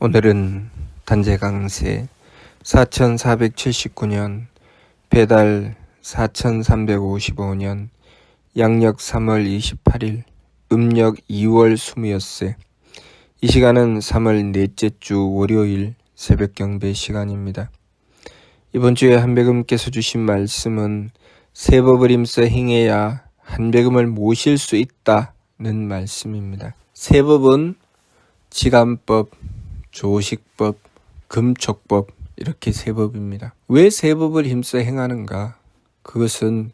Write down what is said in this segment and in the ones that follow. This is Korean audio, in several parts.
오늘은 단제 강세 4479년 배달 4355년 양력 3월 28일 음력 2월 20엿새. 이 시간은 3월 넷째 주 월요일 새벽 경배 시간입니다. 이번 주에 한배금께서 주신 말씀은 세 법을 힘써 행해야 한배금을 모실 수 있다는 말씀입니다. 세 법은 지감법, 조식법, 금촉법, 이렇게 세 법입니다. 왜 세 법을 힘써 행하는가? 그것은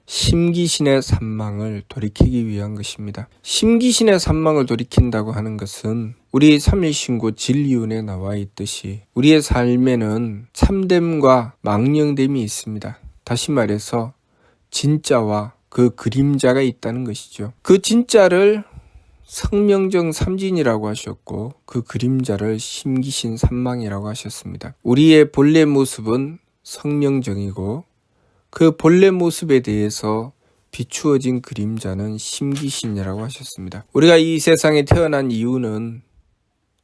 심기신의 산망을 돌이키기 위한 것입니다. 심기신의 산망을 돌이킨다고 하는 것은 우리 삼일신고 진리운에 나와 있듯이 우리의 삶에는 참됨과 망령됨이 있습니다. 다시 말해서 진짜와 그 그림자가 있다는 것이죠. 그 진짜를 성명정 삼진이라고 하셨고 그 그림자를 심기신 산망이라고 하셨습니다. 우리의 본래 모습은 성명정이고 그 본래 모습에 대해서 비추어진 그림자는 심기신이라고 하셨습니다. 우리가 이 세상에 태어난 이유는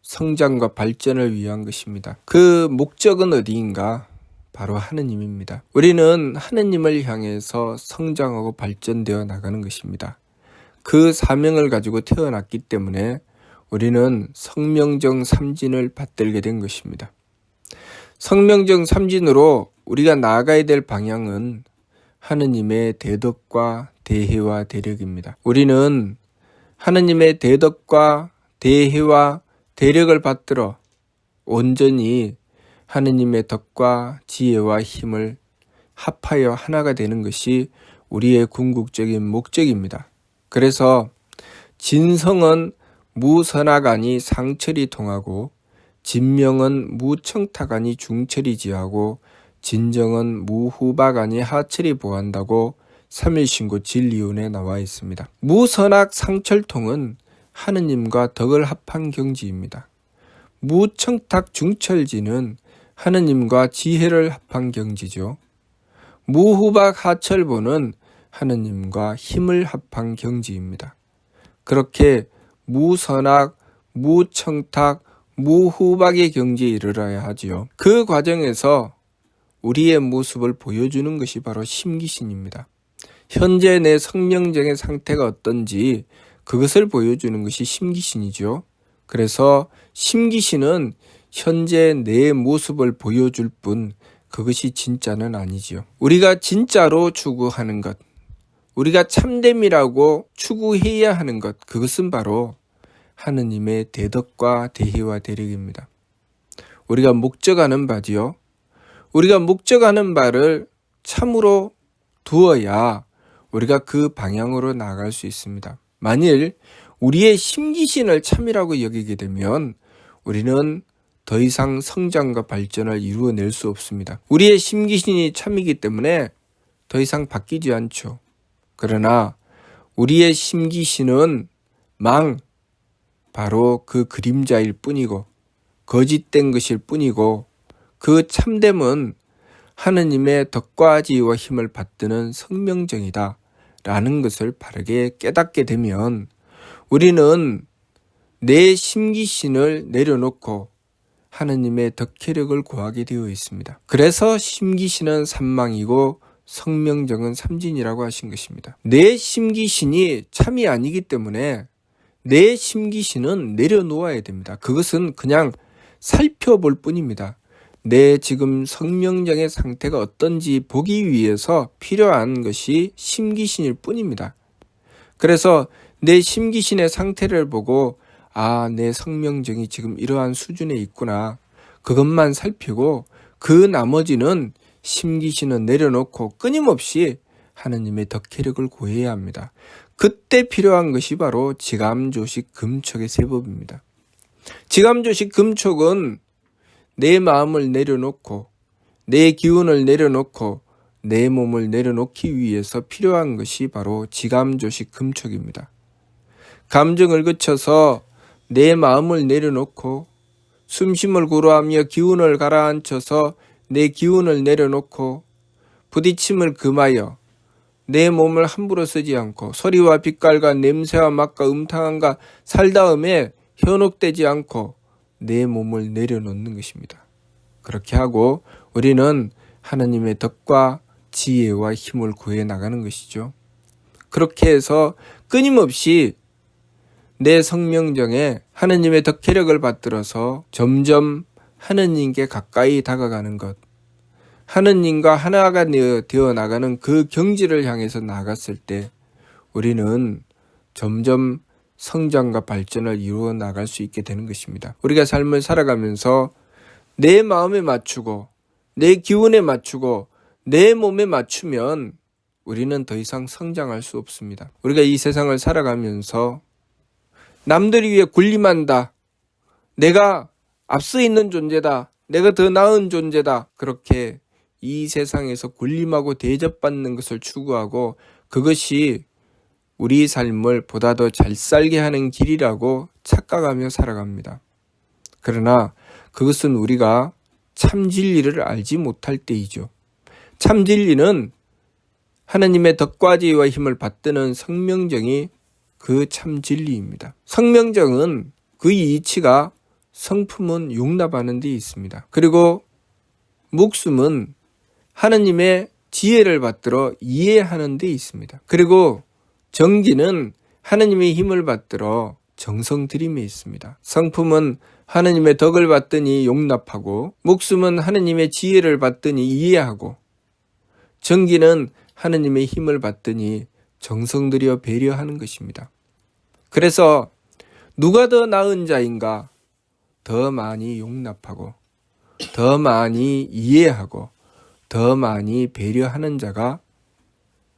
성장과 발전을 위한 것입니다. 그 목적은 어디인가? 바로 하느님입니다. 우리는 하느님을 향해서 성장하고 발전되어 나가는 것입니다. 그 사명을 가지고 태어났기 때문에 우리는 성명정 삼진을 받들게 된 것입니다. 성명정 삼진으로 우리가 나아가야 될 방향은 하느님의 대덕과 대혜와 대력입니다. 우리는 하느님의 대덕과 대혜와 대력을 받들어 온전히 하느님의 덕과 지혜와 힘을 합하여 하나가 되는 것이 우리의 궁극적인 목적입니다. 그래서 진성은 무선악아니 상철이 통하고 진명은 무청탁아니 중철이 지하고 진정은 무후박아니 하철이 보한다고 삼일신고 진리운에 나와 있습니다. 무선악 상철통은 하느님과 덕을 합한 경지입니다. 무청탁 중철지는 하느님과 지혜를 합한 경지죠. 무후박 하철보는 하느님과 힘을 합한 경지입니다. 그렇게 무선악, 무청탁, 무후박의 경지에 이르러야 하지요. 그 과정에서 우리의 모습을 보여주는 것이 바로 심기신입니다. 현재 내 성명정의 상태가 어떤지 그것을 보여주는 것이 심기신이죠. 그래서 심기신은 현재 내 모습을 보여줄 뿐 그것이 진짜는 아니지요. 우리가 진짜로 추구하는 것, 우리가 참됨이라고 추구해야 하는 것, 그것은 바로 하느님의 대덕과 대희와 대력입니다. 우리가 목적하는 바지요. 우리가 목적하는 바를 참으로 두어야 우리가 그 방향으로 나아갈 수 있습니다. 만일 우리의 심기신을 참이라고 여기게 되면 우리는 더 이상 성장과 발전을 이루어낼 수 없습니다. 우리의 심기신이 참이기 때문에 더 이상 바뀌지 않죠. 그러나 우리의 심기신은 바로 그 그림자일 뿐이고 거짓된 것일 뿐이고 그 참됨은 하느님의 덕과 지혜와 힘을 받드는 성명정이다 라는 것을 바르게 깨닫게 되면 우리는 내 심기신을 내려놓고 하느님의 덕혜력을 구하게 되어 있습니다. 그래서 심기신은 산망이고 성명정은 삼진이라고 하신 것입니다. 내 심기신이 참이 아니기 때문에 내 심기신은 내려놓아야 됩니다. 그것은 그냥 살펴볼 뿐입니다. 내 지금 성명정의 상태가 어떤지 보기 위해서 필요한 것이 심기신일 뿐입니다. 그래서 내 심기신의 상태를 보고 내 성명정이 지금 이러한 수준에 있구나. 그것만 살피고 그 나머지는 심기신은 내려놓고 끊임없이 하느님의 덕혜력을 구해야 합니다. 그때 필요한 것이 바로 지감조식 금촉의 세 법입니다. 지감조식 금촉은 내 마음을 내려놓고 내 기운을 내려놓고 내 몸을 내려놓기 위해서 필요한 것이 바로 지감조식 금촉입니다. 감정을 거쳐서 내 마음을 내려놓고 숨심을 고루하며 기운을 가라앉혀서 내 기운을 내려놓고 부딪힘을 금하여 내 몸을 함부로 쓰지 않고 소리와 빛깔과 냄새와 맛과 음탕함과 살다음에 현혹되지 않고 내 몸을 내려놓는 것입니다. 그렇게 하고 우리는 하나님의 덕과 지혜와 힘을 구해 나가는 것이죠. 그렇게 해서 끊임없이 내 성명정에 하나님의 덕혜력을 받들어서 점점 하나님께 가까이 다가가는 것, 하나님과 하나가 되어 나가는 그 경지를 향해서 나갔을 때 우리는 점점 성장과 발전을 이루어 나갈 수 있게 되는 것입니다. 우리가 삶을 살아가면서 내 마음에 맞추고 내 기운에 맞추고 내 몸에 맞추면 우리는 더 이상 성장할 수 없습니다. 우리가 이 세상을 살아가면서 남들이 위해 군림한다. 내가 앞서 있는 존재다. 내가 더 나은 존재다. 그렇게 이 세상에서 군림하고 대접받는 것을 추구하고 그것이 우리 삶을 보다 더 잘 살게 하는 길이라고 착각하며 살아갑니다. 그러나 그것은 우리가 참 진리를 알지 못할 때이죠. 참 진리는 하나님의 덕과 지혜와 힘을 받드는 성명정이 그 참 진리입니다. 성명정은 그 이치가 성품은 용납하는 데 있습니다. 그리고 목숨은 하나님의 지혜를 받들어 이해하는 데 있습니다. 그리고 정기는 하나님의 힘을 받들어 정성 들임에 있습니다. 성품은 하나님의 덕을 받더니 용납하고 목숨은 하나님의 지혜를 받더니 이해하고 정기는 하나님의 힘을 받더니 정성 들여 배려하는 것입니다. 그래서 누가 더 나은 자인가? 더 많이 용납하고 더 많이 이해하고 더 많이 배려하는 자가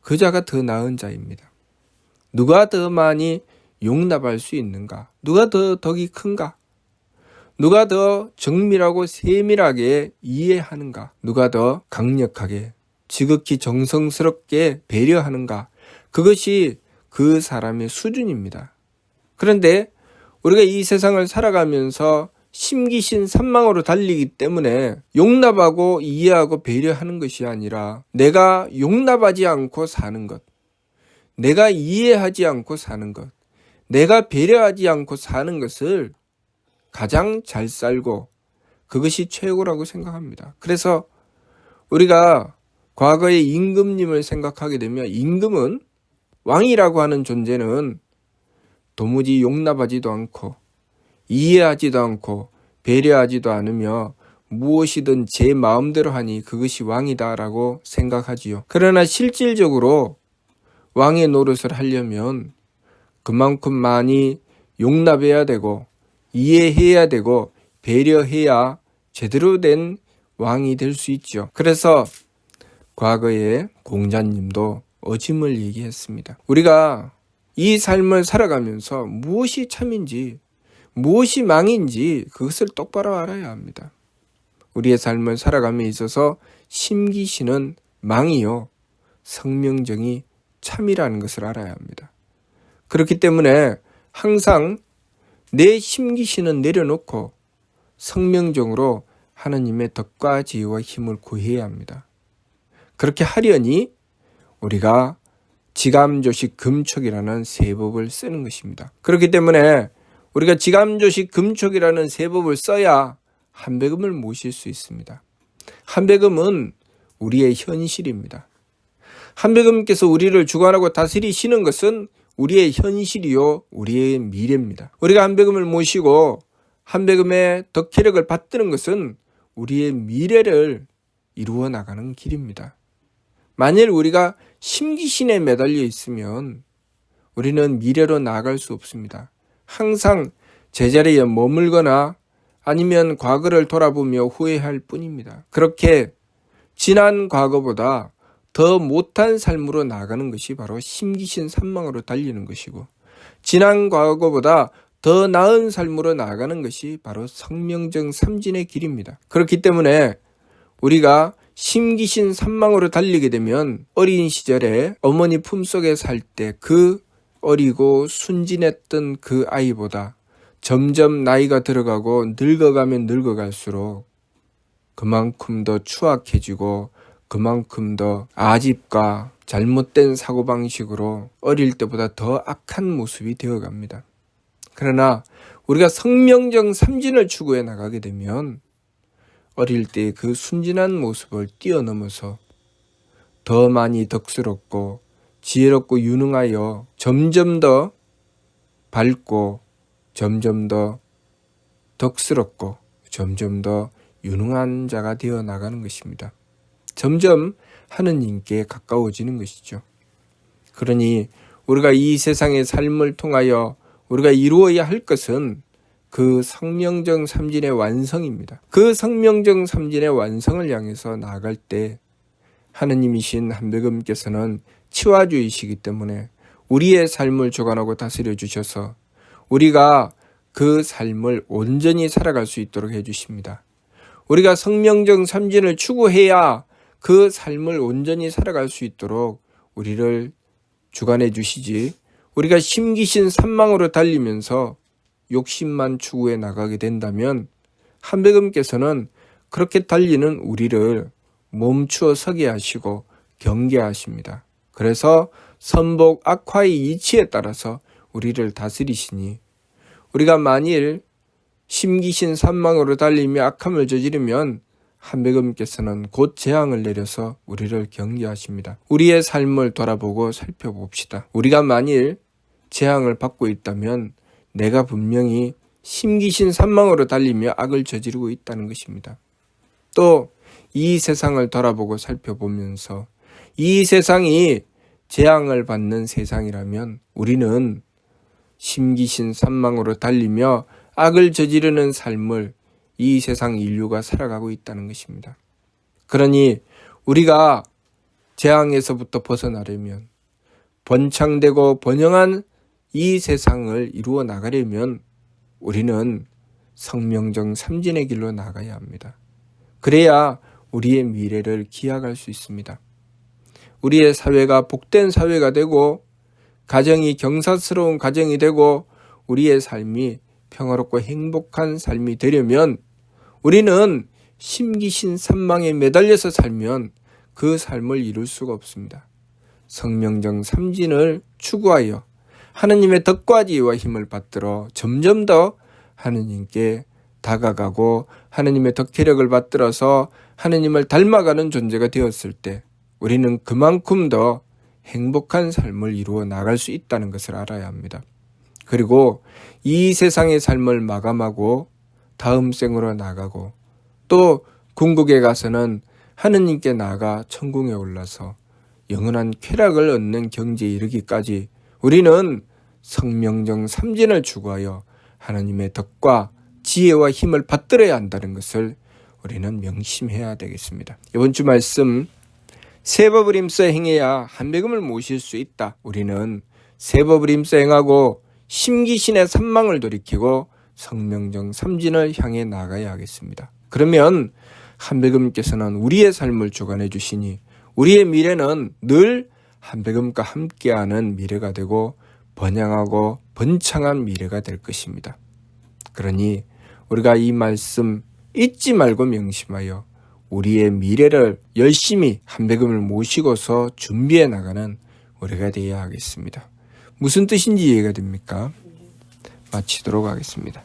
그 자가 더 나은 자입니다. 누가 더 많이 용납할 수 있는가? 누가 더 덕이 큰가? 누가 더 정밀하고 세밀하게 이해하는가? 누가 더 강력하게 지극히 정성스럽게 배려하는가? 그것이 그 사람의 수준입니다. 그런데 우리가 이 세상을 살아가면서 심기신 산망으로 달리기 때문에 용납하고 이해하고 배려하는 것이 아니라 내가 용납하지 않고 사는 것, 내가 이해하지 않고 사는 것, 내가 배려하지 않고 사는 것을 가장 잘 살고 그것이 최고라고 생각합니다. 그래서 우리가 과거의 임금님을 생각하게 되면 임금은 왕이라고 하는 존재는 도무지 용납하지도 않고 이해하지도 않고 배려하지도 않으며 무엇이든 제 마음대로 하니 그것이 왕이다라고 생각하지요. 그러나 실질적으로 왕의 노릇을 하려면 그만큼 많이 용납해야 되고 이해해야 되고 배려해야 제대로 된 왕이 될 수 있죠. 그래서 과거에 공자님도 어짐을 얘기했습니다. 우리가 이 삶을 살아가면서 무엇이 참인지 무엇이 망인지 그것을 똑바로 알아야 합니다. 우리의 삶을 살아감에 있어서 심기신은 망이요 성명정이 참이라는 것을 알아야 합니다. 그렇기 때문에 항상 내 심기신은 내려놓고 성명정으로 하나님의 덕과 지혜와 힘을 구해야 합니다. 그렇게 하려니 우리가 지감조식 금촉이라는 세법을 쓰는 것입니다. 그렇기 때문에 우리가 지감조식 금촉이라는 세법을 써야 한배금을 모실 수 있습니다. 한배금은 우리의 현실입니다. 한배금께서 우리를 주관하고 다스리시는 것은 우리의 현실이요 우리의 미래입니다. 우리가 한배금을 모시고 한배금의 덕혜력을 받드는 것은 우리의 미래를 이루어 나가는 길입니다. 만일 우리가 심기신에 매달려 있으면 우리는 미래로 나아갈 수 없습니다. 항상 제자리에 머물거나 아니면 과거를 돌아보며 후회할 뿐입니다. 그렇게 지난 과거보다 더 못한 삶으로 나아가는 것이 바로 심기신 산망으로 달리는 것이고 지난 과거보다 더 나은 삶으로 나아가는 것이 바로 성명정 삼진의 길입니다. 그렇기 때문에 우리가 심기신 산망으로 달리게 되면 어린 시절에 어머니 품속에 살 때 그 어리고 순진했던 그 아이보다 점점 나이가 들어가고 늙어가면 늙어갈수록 그만큼 더 추악해지고 그만큼 더 아집과 잘못된 사고방식으로 어릴 때보다 더 악한 모습이 되어갑니다. 그러나 우리가 성명정 삼진을 추구해 나가게 되면 어릴 때 그 순진한 모습을 뛰어넘어서 더 많이 덕스럽고 지혜롭고 유능하여 점점 더 밝고 점점 더 덕스럽고 점점 더 유능한 자가 되어 나가는 것입니다. 점점 하느님께 가까워지는 것이죠. 그러니 우리가 이 세상의 삶을 통하여 우리가 이루어야 할 것은 그 성명정 삼진의 완성입니다. 그 성명정 삼진의 완성을 향해서 나아갈 때 하느님이신 한백음께서는 치와주이시기 때문에 우리의 삶을 주관하고 다스려 주셔서 우리가 그 삶을 온전히 살아갈 수 있도록 해주십니다. 우리가 성명정 삼진을 추구해야 그 삶을 온전히 살아갈 수 있도록 우리를 주관해 주시지, 우리가 심기신 산망으로 달리면서 욕심만 추구해 나가게 된다면 한백음께서는 그렇게 달리는 우리를 멈추어 서게 하시고 경계하십니다. 그래서 선복 악화의 이치에 따라서 우리를 다스리시니 우리가 만일 심기신 산망으로 달리며 악함을 저지르면 한백음께서는 곧 재앙을 내려서 우리를 경계하십니다. 우리의 삶을 돌아보고 살펴봅시다. 우리가 만일 재앙을 받고 있다면 내가 분명히 심기신 산망으로 달리며 악을 저지르고 있다는 것입니다. 또 이 세상을 돌아보고 살펴보면서 이 세상이 재앙을 받는 세상이라면 우리는 심기신 산망으로 달리며 악을 저지르는 삶을 이 세상 인류가 살아가고 있다는 것입니다. 그러니 우리가 재앙에서부터 벗어나려면, 번창되고 번영한 이 세상을 이루어 나가려면 우리는 성명정 삼진의 길로 나가야 합니다. 그래야 우리의 미래를 기약할 수 있습니다. 우리의 사회가 복된 사회가 되고 가정이 경사스러운 가정이 되고 우리의 삶이 평화롭고 행복한 삶이 되려면 우리는 심기신 산망에 매달려서 살면 그 삶을 이룰 수가 없습니다. 성명정 삼진을 추구하여 하느님의 덕과 지혜와 힘을 받들어 점점 더 하느님께 다가가고 하느님의 덕혜력을 받들어서 하느님을 닮아가는 존재가 되었을 때 우리는 그만큼 더 행복한 삶을 이루어 나갈 수 있다는 것을 알아야 합니다. 그리고 이 세상의 삶을 마감하고 다음 생으로 나가고 또 궁극에 가서는 하느님께 나아가 천궁에 올라서 영원한 쾌락을 얻는 경지에 이르기까지 우리는 성명정 삼진을 추구하여 하나님의 덕과 지혜와 힘을 받들어야 한다는 것을 우리는 명심해야 되겠습니다. 이번 주 말씀, 새 법을 힘써 행해야 한백음을 모실 수 있다. 우리는 새 법을 힘써 행하고 심기신의 산망을 돌이키고 성명정 삼진을 향해 나가야 하겠습니다. 그러면 한백음께서는 우리의 삶을 주관해 주시니 우리의 미래는 늘 한백음과 함께하는 미래가 되고 번영하고 번창한 미래가 될 것입니다. 그러니 우리가 이 말씀 잊지 말고 명심하여 우리의 미래를 열심히 한백음을 모시고서 준비해 나가는 우리가 되어야 하겠습니다. 무슨 뜻인지 이해가 됩니까? 마치도록 하겠습니다.